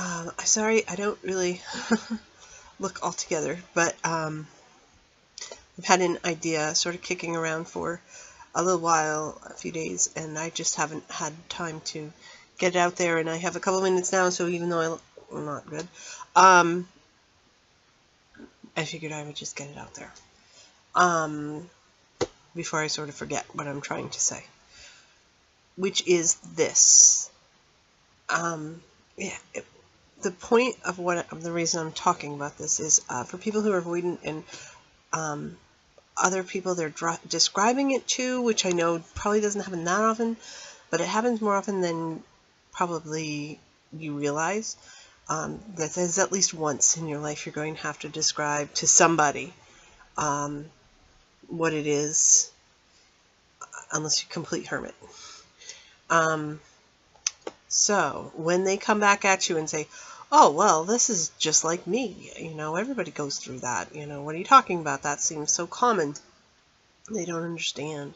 I'm sorry, I don't really look all together, but I've had an idea sort of kicking around for a little while, a few days, and I just haven't had time to get it out there, and I have a couple minutes now, so even though I look not good, I figured I would just get it out there before I sort of forget what I'm trying to say, which is this. Yeah, the point of the reason I'm talking about this is for people who are avoidant and other people they're describing it to, which I know probably doesn't happen that often, but it happens more often than probably you realize. That there's at least once in your life you're going to have to describe to somebody what it is, unless you're a complete hermit. So when they come back at you and say, oh, well, this is just like me, everybody goes through that, what are you talking about? That seems so common. They don't understand.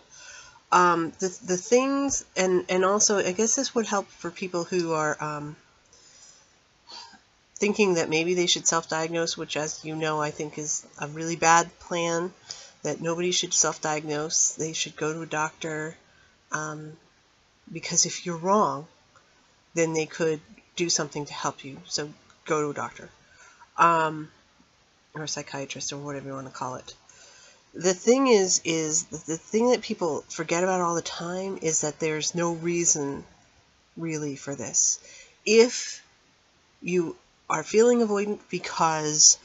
The things, and also, I guess this would help for people who are thinking that maybe they should self-diagnose, which, as you know, I think is a really bad plan, that nobody should self-diagnose. They should go to a doctor, because if you're wrong, then they could do something to help you. So go to a doctor, or a psychiatrist, or whatever you want to call it. The thing is the thing that people forget about all the time is that there's no reason really for this. If you are feeling avoidant because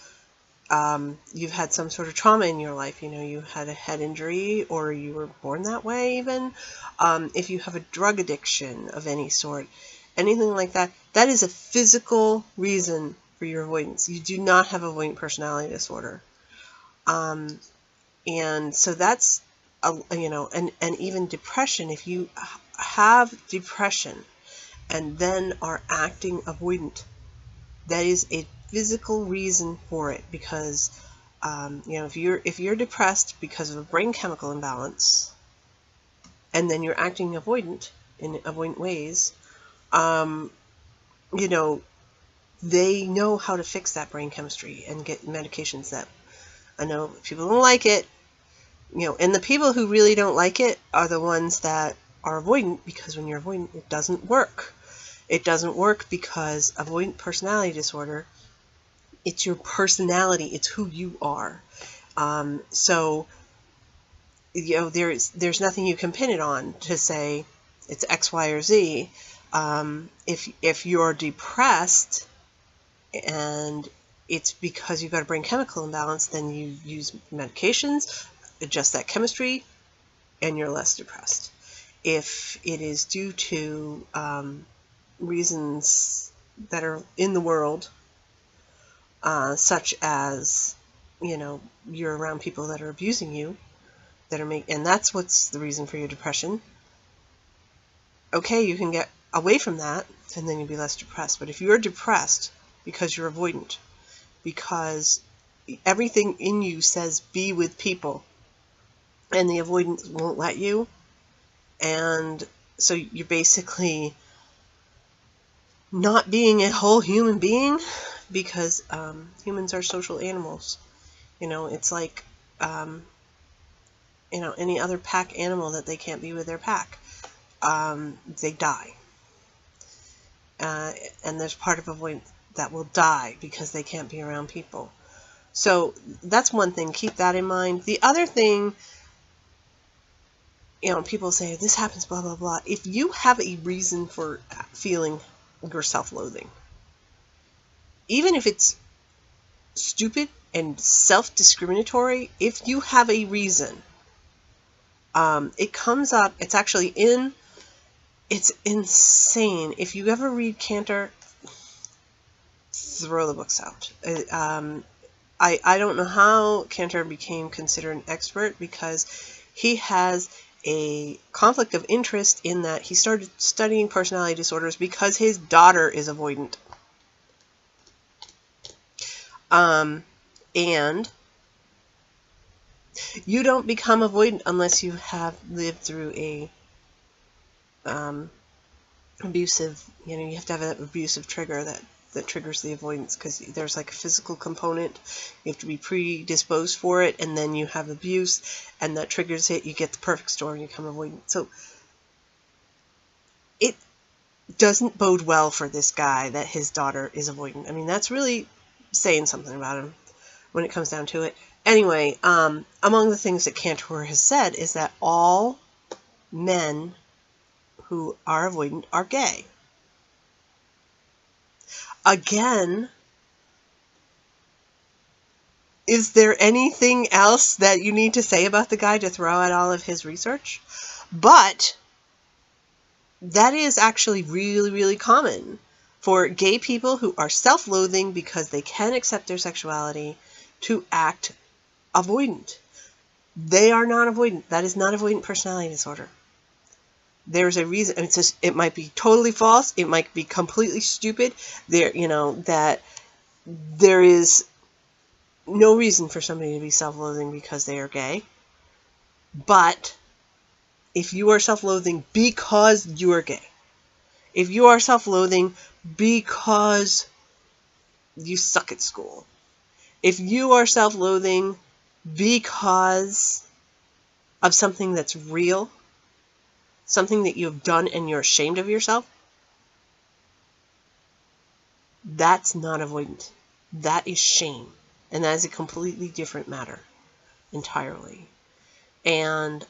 you've had some sort of trauma in your life, you had a head injury, or you were born that way even, if you have a drug addiction of any sort, anything like that, that is a physical reason for your avoidance. You do not have avoidant personality disorder. And so that's, and even depression, if you have depression and then are acting avoidant, that is a physical reason for it, because if you're depressed because of a brain chemical imbalance, and then you're acting avoidant in avoidant ways, they know how to fix that brain chemistry and get medications that, I know people don't like it, and the people who really don't like it are the ones that are avoidant, because when you're avoidant, it doesn't work. It doesn't work because avoidant personality disorder, it's your personality, it's who you are. So, there's nothing you can pin it on to say it's X, Y, or Z. If you're depressed and it's because you've got a brain chemical imbalance, then you use medications, adjust that chemistry, and you're less depressed. If it is due to reasons that are in the world, such as, you're around people that are abusing you, and that's what's the reason for your depression, okay, you can get away from that, and then you'll be less depressed. But if you're depressed because you're avoidant, because everything in you says be with people, and the avoidance won't let you, and so you're basically not being a whole human being, because humans are social animals. It's like any other pack animal that they can't be with their pack. They die. And there's part of avoidance that will die because they can't be around people. So that's one thing. Keep that in mind. The other thing, people say, this happens, blah, blah, blah. If you have a reason for feeling your self-loathing, even if it's stupid and self-discriminatory, if you have a reason, it comes up, it's actually it's insane. If you ever read Cantor, throw the books out. I don't know how Cantor became considered an expert, because he has a conflict of interest in that he started studying personality disorders because his daughter is avoidant. And you don't become avoidant unless you have lived through a abusive, you have to have an abusive trigger that that triggers the avoidance, because there's like a physical component. You have to be predisposed for it, and then you have abuse, and that triggers it. You get the perfect storm, and you become avoidant. So it doesn't bode well for this guy that his daughter is avoidant. I mean, that's really saying something about him when it comes down to it. Anyway, among the things that Cantor has said is that all men who are avoidant are gay. Again, is there anything else that you need to say about the guy to throw out all of his research? But that is actually really, really common for gay people who are self-loathing because they can't accept their sexuality to act avoidant. They are not avoidant. That is not avoidant personality disorder. There's a reason. It's just, it might be totally false. It might be completely stupid. That there is no reason for somebody to be self-loathing because they are gay. But if you are self-loathing because you are gay, if you are self-loathing because you suck at school, if you are self-loathing because of something that's real, something that you have done and you're ashamed of yourself, that's not avoidant. That is shame. And that is a completely different matter entirely. And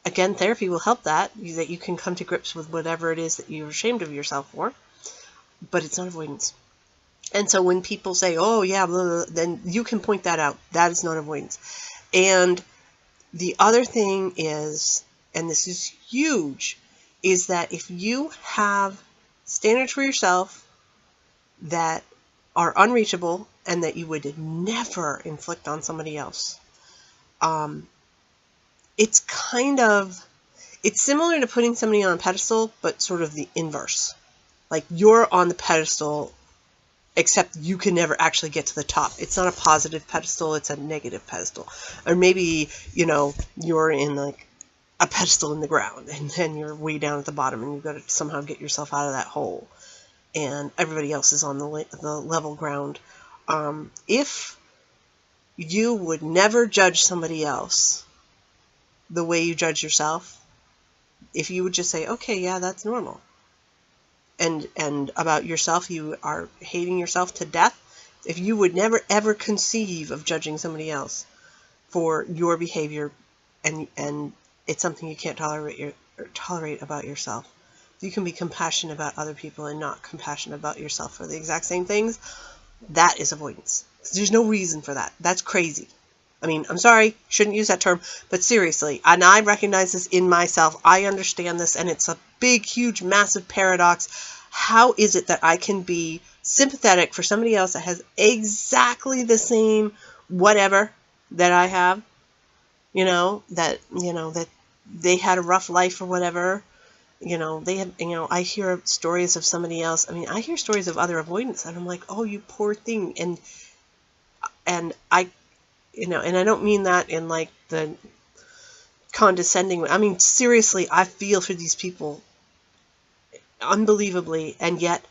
again, therapy will help that you can come to grips with whatever it is that you're ashamed of yourself for, but it's not avoidance. And so when people say, oh yeah, blah, blah, then you can point that out. That is not avoidance. And the other thing is, and this is huge, is that if you have standards for yourself that are unreachable and that you would never inflict on somebody else, it's similar to putting somebody on a pedestal, but sort of the inverse. Like, you're on the pedestal, except you can never actually get to the top. It's not a positive pedestal, it's a negative pedestal. Or maybe, you're in like a pedestal in the ground, and then you're way down at the bottom, and you've got to somehow get yourself out of that hole. And everybody else is on the level ground. If you would never judge somebody else the way you judge yourself, if you would just say, okay, yeah, that's normal, and about yourself, you are hating yourself to death, if you would never ever conceive of judging somebody else for your behavior, and it's something you can't tolerate about yourself, you can be compassionate about other people and not compassionate about yourself for the exact same things, that is avoidance. There's no reason for that. That's crazy. I mean, I'm sorry, shouldn't use that term, but seriously, and I recognize this in myself, I understand this, and it's a big, huge, massive paradox. How is it that I can be sympathetic for somebody else that has exactly the same whatever that I have, that they had a rough life or whatever, they had, I hear stories of somebody else. I mean, I hear stories of other avoidants, and I'm like, oh, you poor thing, and I don't mean that in like the condescending way. I mean, seriously, I feel for these people unbelievably, and yet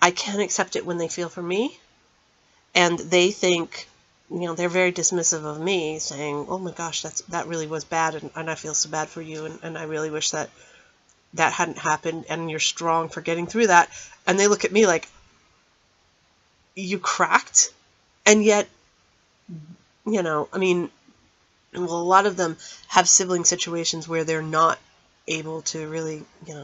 I can't accept it when they feel for me, and they think, they're very dismissive of me, saying, oh my gosh, that really was bad, and I feel so bad for you, and I really wish that hadn't happened, and you're strong for getting through that. And they look at me like, you cracked? And yet, I mean, well, a lot of them have sibling situations where they're not able to really,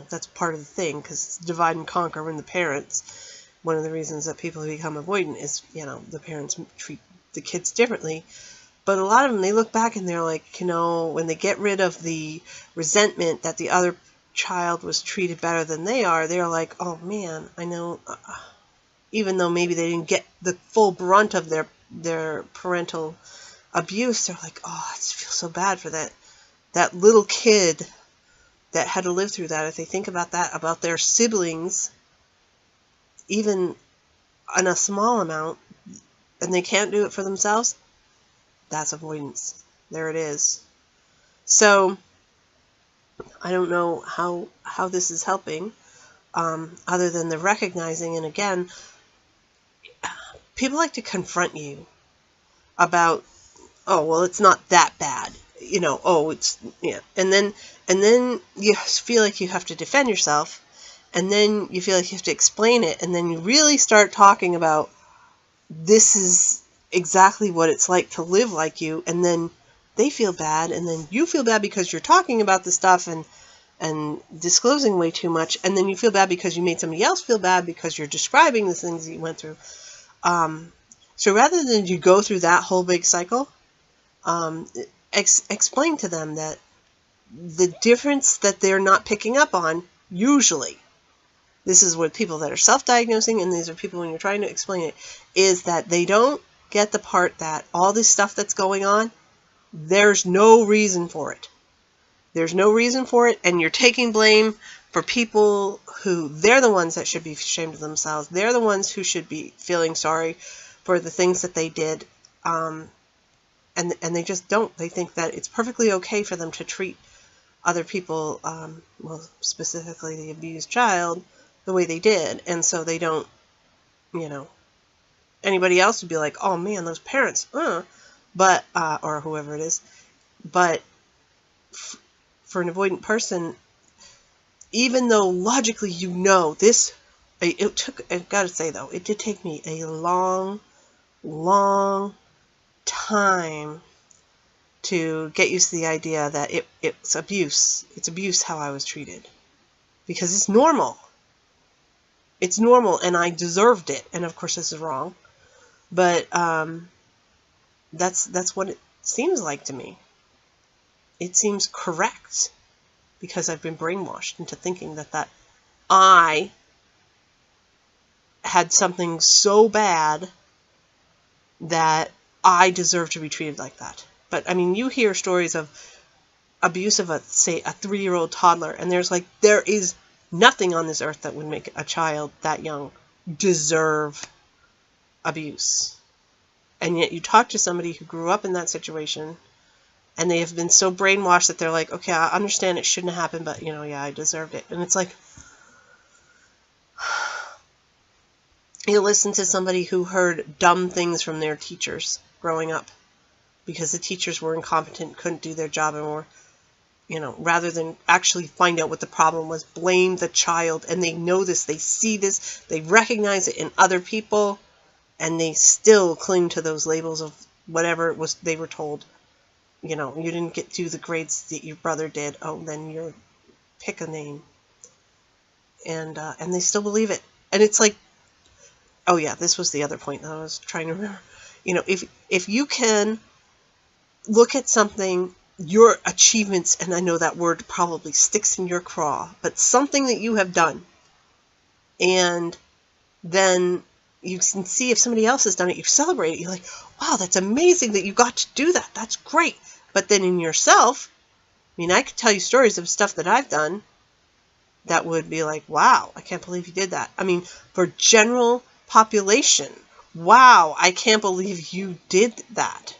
that's part of the thing, because divide and conquer when the parents, one of the reasons that people become avoidant is, the parents treat the kids differently. But a lot of them, they look back and they're like, when they get rid of the resentment that the other child was treated better than they are, they're like, oh man, I know, even though maybe they didn't get the full brunt of their parental abuse, they're like, oh, I just feel so bad for that little kid that had to live through that. If they think about that, about their siblings, even in a small amount, and they can't do it for themselves, that's avoidance. There it is. So I don't know how this is helping. other than the recognizing. And again, people like to confront you about, oh, well, it's not that bad. Oh, it's, yeah. And then you feel like you have to defend yourself, and then you feel like you have to explain it, and then you really start talking about, this is exactly what it's like to live like you, and then they feel bad, and then you feel bad because you're talking about the stuff and disclosing way too much, and then you feel bad because you made somebody else feel bad because you're describing the things that you went through. So rather than you go through that whole big cycle, explain to them that the difference that they're not picking up on, usually, this is what people that are self-diagnosing, and these are people when you're trying to explain it, is that they don't get the part that all this stuff that's going on, there's no reason for it. There's no reason for it, and you're taking blame for people who, they're the ones that should be ashamed of themselves. They're the ones who should be feeling sorry for the things that they did, and they just don't. They think that it's perfectly okay for them to treat other people, well, specifically the abused child, the way they did, and so they don't, anybody else would be like, oh man, those parents, but, or whoever it is, but for an avoidant person, even though logically this, I've got to say though, it did take me a long time to get used to the idea that it's abuse. It's abuse how I was treated. Because it's normal. It's normal, and I deserved it. And of course this is wrong. But that's what it seems like to me. It seems correct. Because I've been brainwashed into thinking that I had something so bad that I deserve to be treated like that. But I mean, you hear stories of abuse of say a 3-year-old toddler, and there is nothing on this earth that would make a child that young deserve abuse. And yet you talk to somebody who grew up in that situation, and they have been so brainwashed that they're like, okay, I understand it shouldn't have happened, but yeah, I deserved it. And it's like, you listen to somebody who heard dumb things from their teachers growing up because the teachers were incompetent, couldn't do their job, and were, rather than actually find out what the problem was, blame the child. And they know this, they see this, they recognize it in other people, and they still cling to those labels of whatever it was they were told. You didn't do the grades that your brother did. Oh, then pick a name. And they still believe it. And it's like, oh yeah, this was the other point that I was trying to remember. If you can look at something, your achievements, and I know that word probably sticks in your craw, but something that you have done, and then you can see if somebody else has done it, you celebrate it. You're like, wow, that's amazing that you got to do that. That's great. But then in yourself, I could tell you stories of stuff that I've done that would be like, wow, I can't believe you did that. For general population, wow, I can't believe you did that.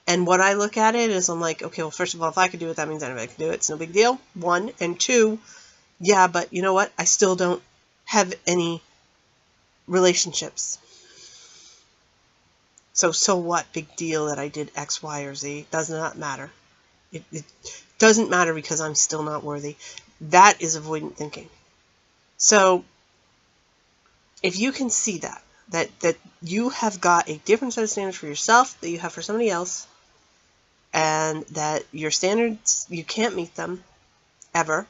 And what I look at it is, I'm like, okay, well, first of all, if I could do it, that means anybody can do it. It's no big deal. 1, and 2, yeah, but you know what? I still don't have any relationships. So what? Big deal that I did X, Y, or Z. Does not matter. It doesn't matter because I'm still not worthy. That is avoidant thinking. So if you can see that you have got a different set of standards for yourself that you have for somebody else, and that your standards, you can't meet them ever,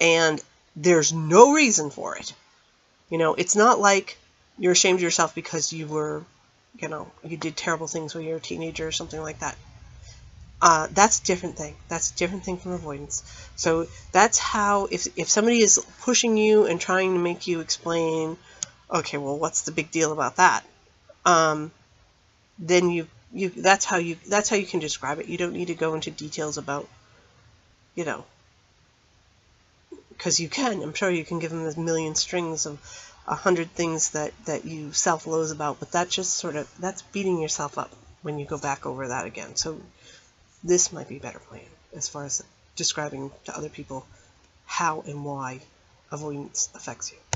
and there's no reason for it. It's not like you're ashamed of yourself because you were, you did terrible things when you were a teenager or something like that. That's a different thing. That's a different thing from avoidance. So that's how, if somebody is pushing you and trying to make you explain, okay, well, what's the big deal about that? Then that's how you can describe it. You don't need to go into details about, because you can. I'm sure you can give them a million strings of 100 things that you self-loathe about, but that's just that's beating yourself up when you go back over that again. So this might be a better plan as far as describing to other people how and why avoidance affects you.